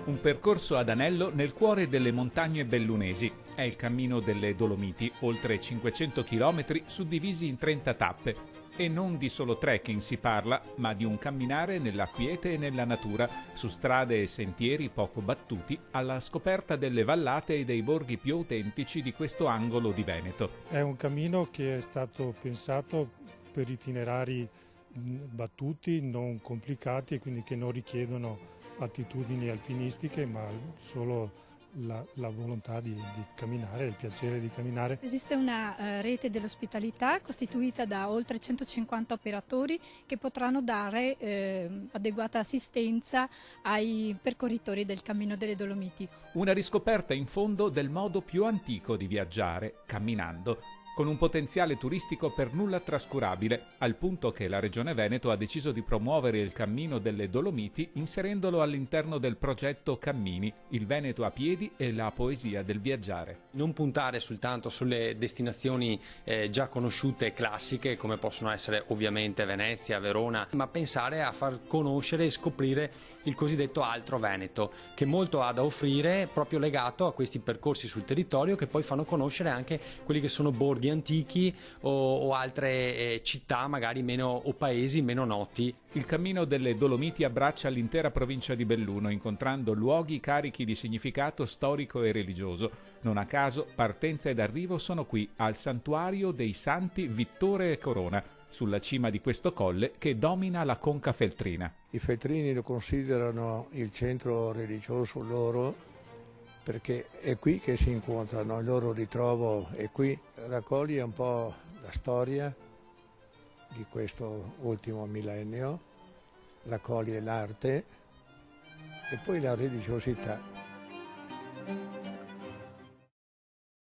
Un percorso ad anello nel cuore delle montagne bellunesi. È il cammino delle Dolomiti, oltre 500 km suddivisi in 30 tappe. E non di solo trekking si parla, ma di un camminare nella quiete e nella natura, su strade e sentieri poco battuti, alla scoperta delle vallate e dei borghi più autentici di questo angolo di Veneto. È un cammino che è stato pensato per itinerari battuti, non complicati e quindi che non richiedono attitudini alpinistiche, ma solo la volontà di camminare, il piacere di camminare. Esiste una rete dell'ospitalità costituita da oltre 150 operatori che potranno dare adeguata assistenza ai percorritori del Cammino delle Dolomiti. Una riscoperta in fondo del modo più antico di viaggiare, camminando, con un potenziale turistico per nulla trascurabile, al punto che la Regione Veneto ha deciso di promuovere il Cammino delle Dolomiti inserendolo all'interno del progetto Cammini, il Veneto a piedi e la poesia del viaggiare. Non puntare soltanto sulle destinazioni già conosciute e classiche, come possono essere ovviamente Venezia, Verona, ma pensare a far conoscere e scoprire il cosiddetto altro Veneto, che molto ha da offrire proprio legato a questi percorsi sul territorio che poi fanno conoscere anche quelli che sono borghi antichi o altre città magari meno o paesi meno noti. Il Cammino delle Dolomiti abbraccia l'intera provincia di Belluno, incontrando luoghi carichi di significato storico e religioso. Non a caso, partenza ed arrivo sono qui, al santuario dei Santi Vittore e Corona, sulla cima di questo colle che domina la Conca Feltrina. I feltrini lo considerano il centro religioso loro, perché è qui che si incontrano, il loro ritrovo è qui. Raccoglie un po' la storia di questo ultimo millennio, raccoglie l'arte e poi la religiosità.